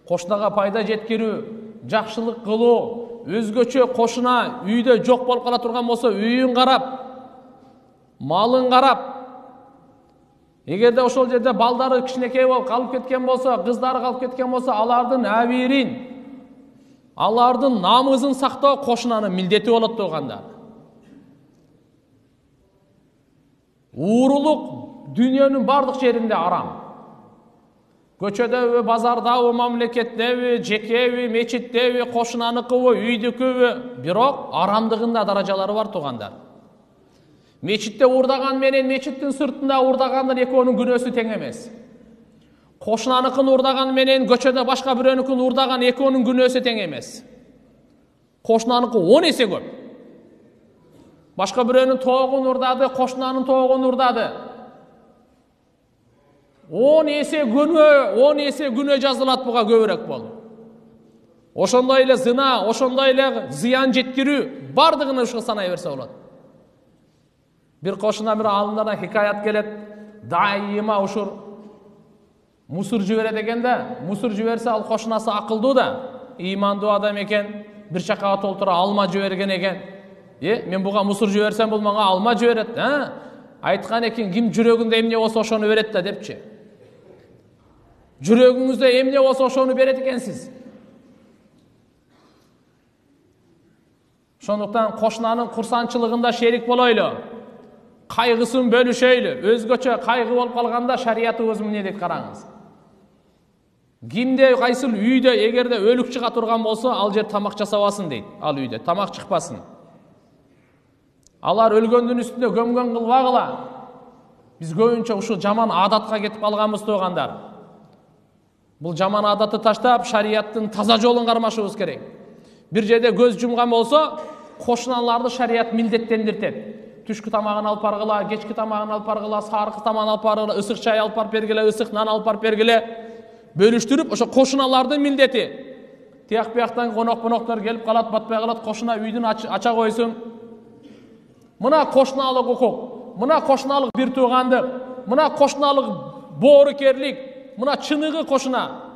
кошунага пайда жеткирүү, жакшылык кылуу, өзгөчө кошуна үйдө жок болуп кала турган болсо үйүн карап, малын карап, эгерде ошол жерде балдары кичинекей болуп калып кеткен болсо, кыздары калып кеткен болсо, алардын абийирин, алардын намызын сактоо кошунанын милдети болот тургандар. Уурулук дүйнөнүн бардык жеринде арам. Көчөдөбү, базардабы, мамлекеттеби, жекеби, мечиттеби, кошунаныкыбы, үйдүкүбү, бирок арамдыгында даражалары бар тургандар. Мечитте уурдаган менен мечиттин сыртында уурдагандын экөөнүн күнөөсү тең эмес. Кошунаныкын уурдаган менен көчөдө башка бирөөнүкүн уурдаган экөөнүн күнөөсү тең эмес. Кошунаныкы 10 эсе көп. Башка бирөөнүн тоогун уурдады, кошунанын тоогун уурдады. 10 эсе күнөө жазылат буга көбүрөөк болду. Ошондой эле зына, ошондой эле зыян жеткирүү бардыгын ушул санай берсе болот. Bir кошуна бир алымдардан хикаят келет. Дайыма ушур мусор жибере дегенде, мусор жиберсе ал кошунасы акылдуу да, ыймандуу адам экен, бир чакага толтура алма жиберген экен. Мен буга мусор жиберсем бул мага алма жиберет. Айткан экен, ким жүрөгүндө эмне болсо ошону берет да депчи. Жүрөгүңүздө эмне болсо ошону берет экенсиз. Ошондуктан кошунанын курсанчылыгында шерик болойлу. Кайгысын бөлүшөйлү. Өзгөчө кайгы болуп калганда шариятыбыз эмне дейт караңыз. Кимде кайсыл үйдө эгерде өлүк чыга турган болсо, ал жер тамак жасабасын дейт. Ал үйдө тамак чыкпасын. Алар өлгөндүн үстүндө көмгөн кылбагыла. Биз көбүнчө ушул жаман адатка кетип калганбыз тугандар. Бул жаман адатты таштап, шарияттын таза жолун кармашыбыз керек. Бир жерде көз жумган болсо, кошуналарды шарият милдеттендиртет. Түшкү тамагын алып баргыла, кечки тамагын алып баргыла, саркы тамагын алып баргыла, ысык чай алып барып бергиле, ысык нан алып барып бергиле. Бөлүштүрүп, ошо кошуналардын милдети. Тияк бияктан конок-поноктор келип калат, батпай калат, кошуна үйдүн ача койсун. Мына кошуналык укук, мына кошуналык бир туугандык, мына кошуналык боорукерлик, мына чыныгы кошуна.